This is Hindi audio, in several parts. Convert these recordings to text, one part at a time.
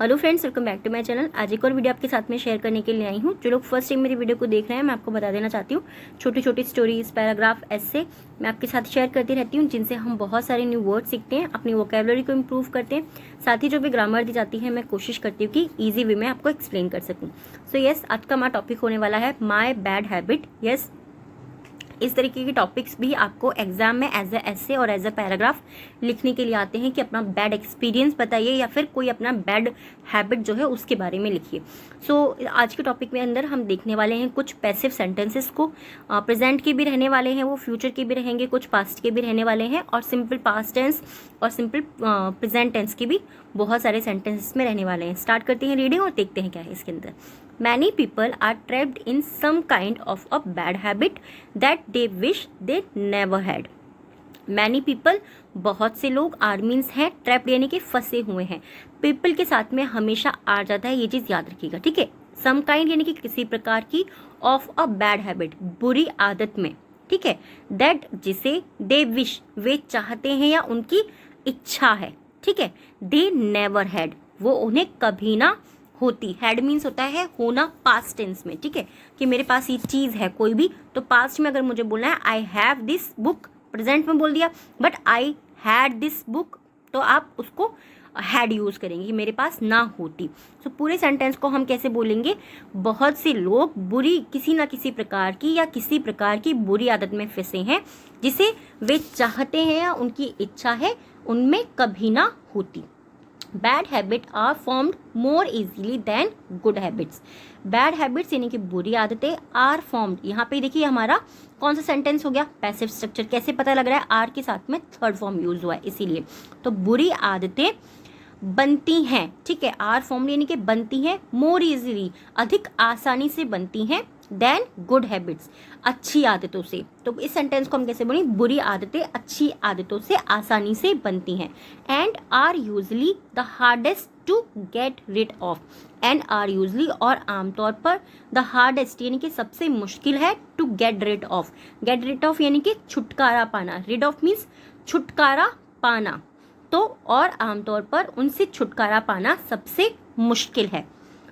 Hello friends, welcome back to my channel. आज एक और वीडियो आपके साथ में शेयर करने के लिए आई हूँ। जो लोग फर्स्ट टाइम मेरी वीडियो को देख रहे हैं, मैं आपको बता देना चाहती हूँ, छोटी छोटी स्टोरीज, पैराग्राफ, ऐसे मैं आपके साथ शेयर करती रहती हूँ, जिनसे हम बहुत सारे न्यू वर्ड सीखते हैं, अपनी वोकेबलरी को इम्प्रूव करते हैं। साथ ही जो भी ग्रामर दी जाती है, मैं कोशिश करती हूँ कि ईजी वे में आपको एक्सप्लेन कर सकूँ। सो यस, आज का हमारा टॉपिक होने वाला है माई बैड हैबिट। यस, इस तरीके के टॉपिक्स भी आपको एग्जाम में एज ए एसे और एज ए पैराग्राफ लिखने के लिए आते हैं कि अपना बैड एक्सपीरियंस बताइए या फिर कोई अपना बैड हैबिट जो है उसके बारे में लिखिए। सो आज के टॉपिक में अंदर हम देखने वाले हैं कुछ पैसिव सेंटेंसेस को। प्रेजेंट के भी रहने वाले हैं, वो फ्यूचर के भी रहेंगे, कुछ पास्ट के भी रहने वाले हैं, और सिंपल पास्ट टेंस और सिंपल प्रेजेंट टेंस के भी बहुत सारे सेंटेंसेस में रहने वाले हैं। स्टार्ट करते हैं रीडिंग और देखते हैं क्या है इसके अंदर। Many people are trapped in some kind of a bad habit that they wish they never had. Many people, बहुत से लोग, are means है, trapped यानी कि फंसे हुए हैं। people के साथ में हमेशा आ जाता है, ये चीज़ याद रखिएगा, ठीक है। some kind यानी कि किसी प्रकार की, of a bad habit बुरी आदत में, ठीक है। that जिसे they wish वे चाहते हैं या उनकी इच्छा है, ठीक है। they never had वो उन्हें कभी ना होती। हैड मीन्स होता है होना पास्ट टेंस में, ठीक है, कि मेरे पास ये चीज़ है कोई भी, तो पास्ट में अगर मुझे बोलना है I have this book, present में बोल दिया, but I had this book, तो आप उसको हैड यूज़ करेंगे कि मेरे पास ना होती। तो पूरे सेंटेंस को हम कैसे बोलेंगे, बहुत से लोग बुरी किसी ना किसी प्रकार की या किसी प्रकार की बुरी आदत में फंसे हैं जिसे वे चाहते हैं या उनकी इच्छा है उनमें कभी ना होती। Bad habit are formed more easily than good habits. Bad habits यानी कि बुरी आदतें आर फॉर्म्ड, यहाँ पे देखिए हमारा कौन सा सेंटेंस हो गया, पैसिव स्ट्रक्चर। कैसे पता लग रहा है, आर के साथ में थर्ड फॉर्म यूज हुआ है इसीलिए। तो बुरी आदतें बनती हैं, ठीक है, आर फॉर्म्ड यानी कि बनती हैं, मोर इजीली अधिक आसानी से बनती हैं, देन गुड हैबिट्स अच्छी आदतों से। तो इस सेंटेंस को हम कैसे बोलें, बुरी आदतें अच्छी आदतों से आसानी से बनती हैं। And are usually the hardest to get rid of. And are usually और आमतौर पर, द हार्डेस्ट यानी कि सबसे मुश्किल है, to get rid of. Get rid of यानी कि छुटकारा पाना, रिड ऑफ मीन्स छुटकारा पाना, तो और आमतौर पर उनसे छुटकारा पाना सबसे मुश्किल है।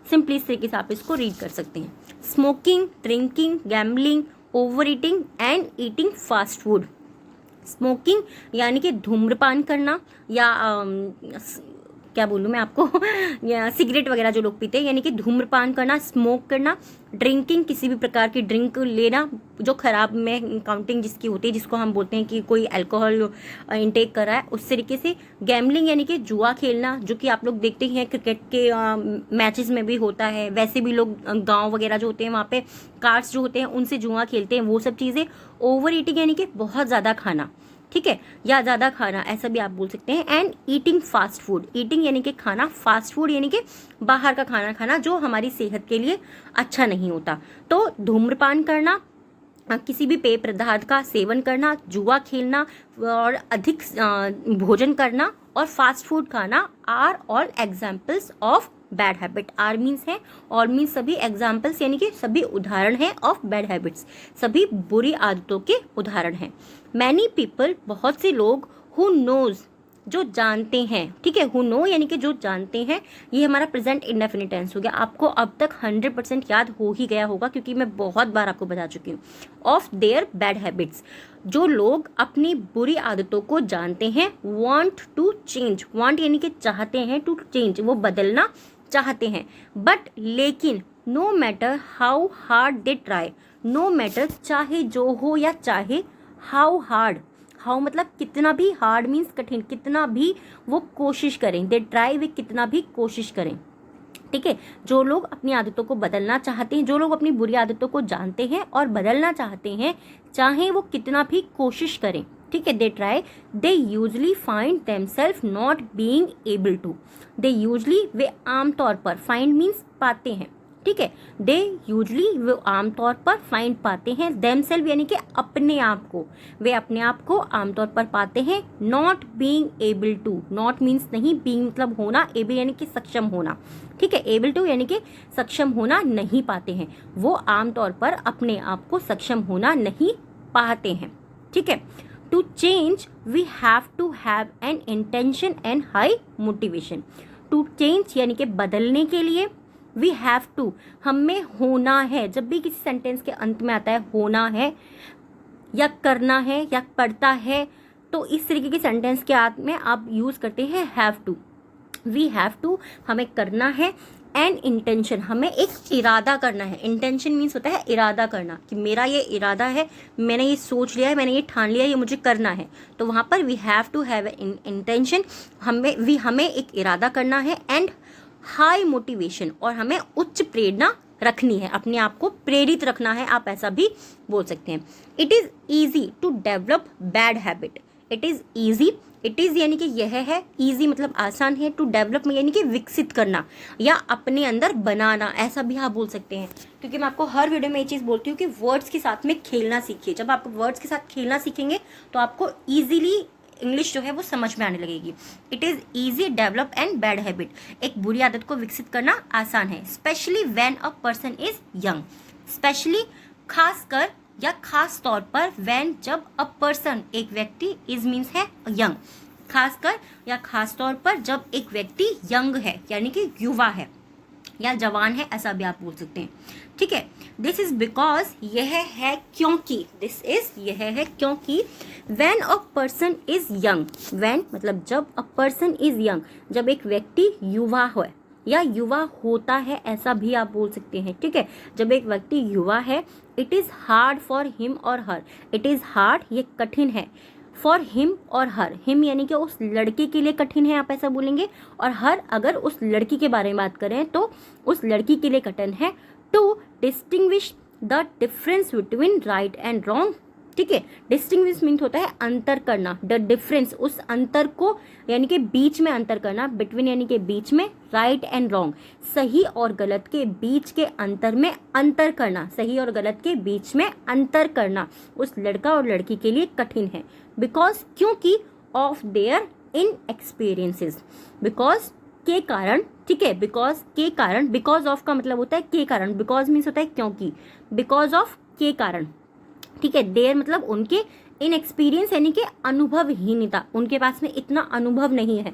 सिंपली इस तरीके से आप इसको रीड कर सकते हैं। Smoking, drinking, gambling, over eating and eating fast food. Smoking यानी कि धूम्रपान करना, या क्या बोलूँ मैं आपको या सिगरेट वगैरह जो लोग पीते हैं, यानी कि धूम्रपान करना, स्मोक करना। ड्रिंकिंग किसी भी प्रकार की ड्रिंक लेना जो खराब में काउंटिंग जिसकी होती है, जिसको हम बोलते हैं कि कोई अल्कोहल इंटेक कर रहा है, उस तरीके से। गैम्बलिंग यानी कि जुआ खेलना, जो कि आप लोग देखते हैं क्रिकेट के मैचेस में भी होता है, वैसे भी लोग गाँव वगैरह जो होते हैं वहाँ पे कार्ड्स जो होते हैं उनसे जुआ खेलते हैं, वो सब चीज़ें। ओवर ईटिंग यानी कि बहुत ज़्यादा खाना, ठीक है, या ज़्यादा खाना, ऐसा भी आप बोल सकते हैं। And eating fast food, eating यानी कि खाना, फास्ट फूड यानी कि बाहर का खाना खाना जो हमारी सेहत के लिए अच्छा नहीं होता। तो धूम्रपान करना, किसी भी पेय पदार्थ का सेवन करना, जुआ खेलना और अधिक भोजन करना और फास्ट फूड खाना are all examples of bad habit. Are means है, और मीन्स सभी एग्जाम्पल्स यानी कि सभी उदाहरण हैं ऑफ बैड हैबिट्स, सभी बुरी आदतों के उदाहरण हैं। मैनी पीपल बहुत से लोग, हु नोज जो जानते हैं, ठीक है, हु नो यानी कि जो जानते हैं, ये हमारा प्रेजेंट इंडेफिनिट टेंस हो गया। आपको अब तक 100% याद हो ही गया होगा क्योंकि मैं बहुत बार आपको बता चुकी हूँ। ऑफ देयर बैड हैबिट्स, जो लोग अपनी बुरी आदतों को जानते हैं। वांट टू चेंज, वांट यानी कि चाहते हैं, टू चेंज वो बदलना चाहते हैं, बट लेकिन, no matter how hard they try, no matter चाहे जो हो या चाहे, हाउ हार्ड, हाउ मतलब कितना भी, हार्ड मीन्स कठिन, कितना भी वो कोशिश करें, दे ट्राई वे कितना भी कोशिश करें, ठीक है। जो लोग अपनी आदतों को बदलना चाहते हैं, जो लोग अपनी बुरी आदतों को जानते हैं और बदलना चाहते हैं, चाहे वो कितना भी कोशिश करें, ठीक है, they try, they usually find themselves not being able to. They usually वे आमतौर पर, फाइंड मीन्स पाते हैं, ठीक है, दे यूजली वे आमतौर पर फाइंड पाते हैं, देमसेल्फ यानी कि अपने आप को, वे अपने आप को आमतौर पर पाते हैं, not being able to, not means नहीं, बीइंग मतलब होना, एबल यानी कि सक्षम होना, ठीक है, एबल टू यानी कि सक्षम होना नहीं पाते हैं, वो आमतौर पर अपने आप को सक्षम होना नहीं पाते हैं, ठीक है। To change, we have to have an intention and high motivation. To change यानी कि बदलने के लिए, वी हैव टू हमें होना है। जब भी किसी सेंटेंस के अंत में आता है होना है या करना है या पढ़ता है, तो इस तरीके के सेंटेंस के अंत में आप यूज़ करते हैं have to. We have to हमें करना है, एंड इंटेंशन हमें एक इरादा करना है। इंटेंशन मीन्स होता है इरादा करना, कि मेरा ये इरादा है, मैंने ये सोच लिया है, मैंने ये ठान लिया है, ये मुझे करना है। तो वहाँ पर we have to have intention, हमें एक इरादा करना है, एंड हाई मोटिवेशन और हमें उच्च प्रेरणा रखनी है, अपने आप को प्रेरित रखना है, आप ऐसा भी बोल सकते हैं। It is easy to develop bad habit. It is easy, it is यानी कि यह है, ईजी मतलब आसान है, टू डेवलप यानी कि विकसित करना या अपने अंदर बनाना, ऐसा भी आप बोल सकते हैं। क्योंकि मैं आपको हर वीडियो में ये चीज़ बोलती हूँ कि वर्ड्स के साथ में खेलना सीखिए। जब आप वर्ड्स के साथ खेलना सीखेंगे तो आपको ईजिली इंग्लिश जो है वो समझ में आने लगेगी। It is easy develop and bad habit, एक बुरी आदत को विकसित करना आसान है। Specially when a person is young, specially खास कर या खास तौर पर, व्हेन जब अ पर्सन एक व्यक्ति, इज मीन्स है यंग, खास कर या खास तौर पर जब एक व्यक्ति यंग है यानी कि युवा है या जवान है, ऐसा भी आप बोल सकते हैं। ठीक है, दिस इज बिकॉज, यह है क्योंकि, दिस इज यह है क्योंकि, when a person is young, when मतलब जब, अ पर्सन इज यंग जब एक व्यक्ति युवा हो या युवा होता है, ऐसा भी आप बोल सकते हैं। ठीक है, जब एक व्यक्ति युवा है, it is hard for him और हर, इट इज़ हार्ड ये कठिन है, फॉर हिम और हर, हिम यानी कि उस लड़के के लिए कठिन है, आप ऐसा बोलेंगे, और हर अगर उस लड़की के बारे में बात करें तो उस लड़की के लिए कठिन है, to distinguish the difference between right and wrong. ठीक है, डिस्टिंग्विश मीन्स होता है अंतर करना, द डिफरेंस उस अंतर को यानी कि बीच में अंतर करना, बिटवीन यानी कि बीच में, राइट एंड रॉन्ग सही और गलत के बीच के अंतर में अंतर करना, सही और गलत के बीच में अंतर करना उस लड़का और लड़की के लिए कठिन है। बिकॉज क्योंकि, of their inexperiences, because के कारण। ठीक है, बिकॉज के कारण, बिकॉज ऑफ का मतलब होता है के कारण, बिकॉज मीन्स होता है क्योंकि, बिकॉज ऑफ के कारण। ठीक है, देयर मतलब उनके, इन एक्सपीरियंस यानी कि अनुभवहीनता, उनके पास में इतना अनुभव नहीं है,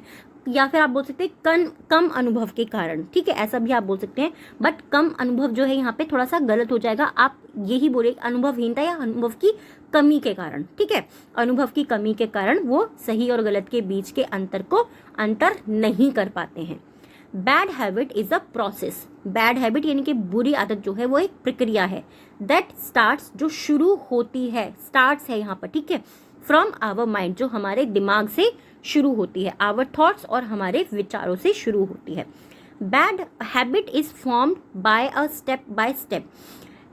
या फिर आप बोल सकते हैं कम अनुभव के कारण। ठीक है, ऐसा भी आप बोल सकते हैं, बट कम अनुभव जो है यहाँ पे थोड़ा सा गलत हो जाएगा, आप यही बोले अनुभवहीनता या अनुभव की कमी के कारण। ठीक है, अनुभव की कमी के कारण वो सही और गलत के बीच के अंतर को अंतर नहीं कर पाते हैं। Bad habit is a process, bad habit यानी कि बुरी आदत जो है वो एक प्रक्रिया है, दैट स्टार्ट्स जो शुरू होती है, स्टार्ट्स है यहाँ पर। ठीक है, फ्रॉम आवर माइंड जो हमारे दिमाग से शुरू होती है, आवर थॉट्स और हमारे विचारों से शुरू होती है। Bad habit is formed by a step by step,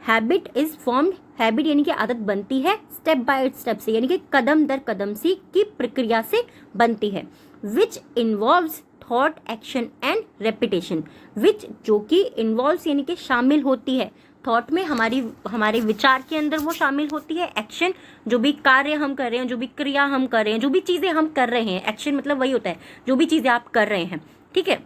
habit is formed, habit यानी कि आदत बनती है स्टेप बाय स्टेप से, यानी कि कदम दर कदम सी की प्रक्रिया से बनती है, which involves thought action and repetition, which जो कि इन्वॉल्व्स यानी कि शामिल होती है, थॉट में हमारे विचार के अंदर वो शामिल होती है, एक्शन जो भी कार्य हम कर रहे हैं, जो भी क्रिया हम कर रहे हैं, जो भी चीज़ें हम कर रहे हैं, एक्शन मतलब वही होता है जो भी चीज़ें आप कर रहे हैं। ठीक है,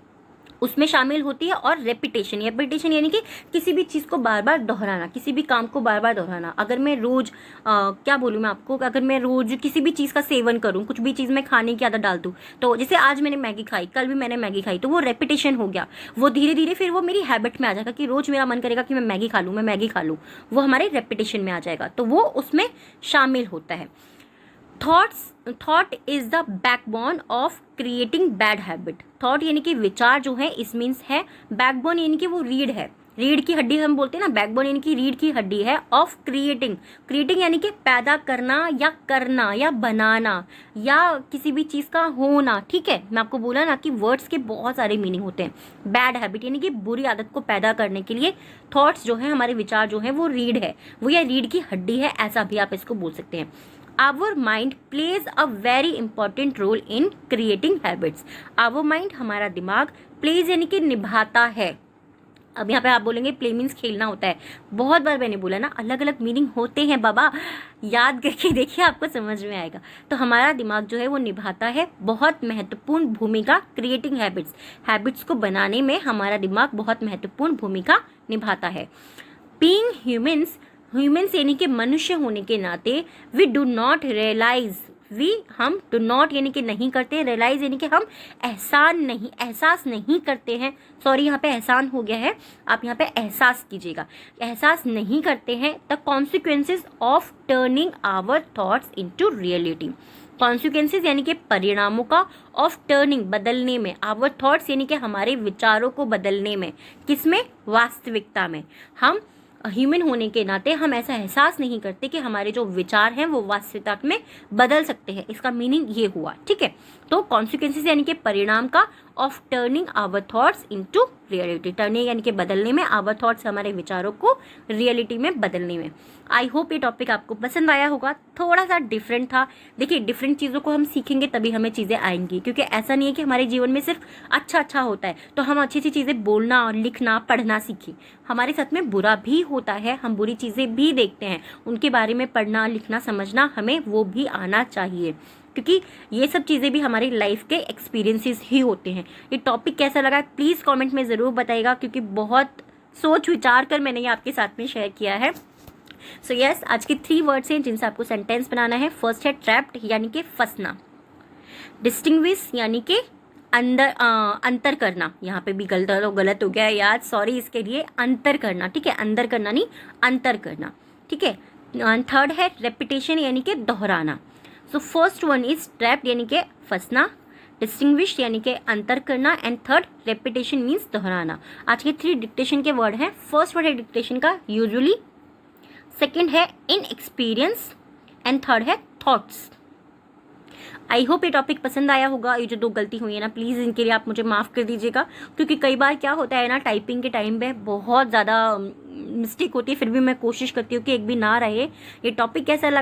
उसमें शामिल होती है, और रेपिटेशन, रेपिटेशन यानी कि किसी भी चीज़ को बार बार दोहराना, किसी भी काम को बार बार दोहराना। अगर मैं रोज़ क्या बोलूँ मैं आपको, अगर मैं रोज़ किसी भी चीज़ का सेवन करूँ, कुछ भी चीज़ मैं खाने की आदत डाल दूँ, तो जैसे आज मैंने मैगी खाई, कल भी मैंने मैगी खाई, तो वो रेपिटेशन हो गया, वो धीरे धीरे फिर वो मेरी हैबिट में आ जाएगा कि रोज़ मेरा मन करेगा कि मैं मैगी खा लूँ, मैं मैगी खा लूँ, वो हमारे रेपिटेशन में आ जाएगा, तो वो उसमें शामिल होता है। Thought is the backbone of creating bad habit, thought यानी कि विचार जो है, इस मीन्स है, बैकबोन यानी कि वो रीढ़ है, रीढ़ की हड्डी हम बोलते हैं ना, बैकबोन यानी कि रीढ़ की हड्डी है, ऑफ क्रिएटिंग, क्रिएटिंग यानी कि पैदा करना या करना या बनाना या किसी भी चीज़ का होना। ठीक है, मैं आपको बोला ना कि वर्ड्स के बहुत सारे मीनिंग होते हैं। बैड हैबिट यानी कि बुरी आदत को पैदा करने के लिए थॉट्स जो है, हमारे विचार जो है वो रीढ़ है, वो या रीढ़ की हड्डी है, ऐसा भी आप इसको बोल सकते हैं। Our mind plays a very important role in creating habits. Our mind हमारा दिमाग, plays यानी कि निभाता है। अब यहाँ पे आप बोलेंगे प्ले मीन्स खेलना होता है, बहुत बार मैंने बोला ना अलग अलग मीनिंग होते हैं बाबा, याद करके देखिए आपको समझ में आएगा। तो हमारा दिमाग जो है वो निभाता है बहुत महत्वपूर्ण भूमिका क्रिएटिंग हैबिट्स, हैबिट्स को बनाने में हमारा दिमाग बहुत महत्वपूर्ण भूमिका निभाता है। बीइंग ह्यूमन्स यानी कि मनुष्य होने के नाते, वी डू नॉट रियलाइज हम डू नॉट यानी कि नहीं करते, रियलाइज यानी कि हम एहसास नहीं करते हैं, सॉरी यहाँ पे एहसान हो गया है, आप यहाँ पे एहसास कीजिएगा, एहसास नहीं करते हैं the consequences of turning our thoughts into reality. Consequences यानी कि परिणामों का, ऑफ टर्निंग बदलने में, आवर थॉट्स यानी कि हमारे विचारों को बदलने में, किसमें, वास्तविकता में। हम ह्यूमन होने के नाते हम ऐसा एहसास नहीं करते कि हमारे जो विचार हैं वो वास्तविकता में बदल सकते हैं, इसका मीनिंग ये हुआ, ठीक है। तो कॉन्सिक्वेंसेज यानी कि परिणाम का, of turning our thoughts into reality, turning यानी कि बदलने में, आवर थॉट्स हमारे विचारों को रियलिटी में बदलने में। आई होप ये टॉपिक आपको पसंद आया होगा, थोड़ा सा डिफरेंट था। देखिए डिफरेंट चीज़ों को हम सीखेंगे तभी हमें चीज़ें आएंगी, क्योंकि ऐसा नहीं है कि हमारे जीवन में सिर्फ अच्छा होता है तो हम अच्छी चीज़ें बोलना और लिखना पढ़ना सीखें, हमारे साथ में बुरा भी होता है, हम बुरी चीज़ें भी देखते हैं, उनके बारे में पढ़ना लिखना समझना हमें वो भी आना चाहिए, क्योंकि ये सब चीज़ें भी हमारी लाइफ के एक्सपीरियंसेस ही होते हैं। ये टॉपिक कैसा लगा प्लीज़ कमेंट में ज़रूर बताइएगा, क्योंकि बहुत सोच विचार कर मैंने ये आपके साथ में शेयर किया है। सो यस, आज के 3 वर्ड्स हैं जिनसे आपको सेंटेंस बनाना है। फर्स्ट है ट्रैप्ड यानी कि फंसना, डिस्टिंग्विश यानी कि अंतर करना, यहाँ पे भी गलत हो गया है यार, सॉरी इसके लिए, अंतर करना, ठीक है, अंदर करना नहीं अंतर करना, ठीक है। थर्ड है रेपिटेशन यानी कि दोहराना। So first one is trapped यानी कि फंसना, डिस्टिंग्विश यानी कि अंतर करना, एंड थर्ड रेपिटेशन मीन्स दोहराना। आज के 3 डिक्टेशन के वर्ड हैं। फर्स्ट वर्ड है डिक्टेशन का यूजुअली, सेकेंड है इन एक्सपीरियंस, एंड थर्ड है थॉट्स। आई होप ये टॉपिक पसंद आया होगा। ये जो 2 गलती हुई है ना, प्लीज़ इनके लिए आप मुझे माफ़ कर दीजिएगा, क्योंकि कई बार क्या होता है ना, टाइपिंग के टाइम पे बहुत ज़्यादा मिस्टेक होती है, फिर भी मैं कोशिश करती हूँ कि एक भी ना रहे। ये टॉपिक कैसा लगा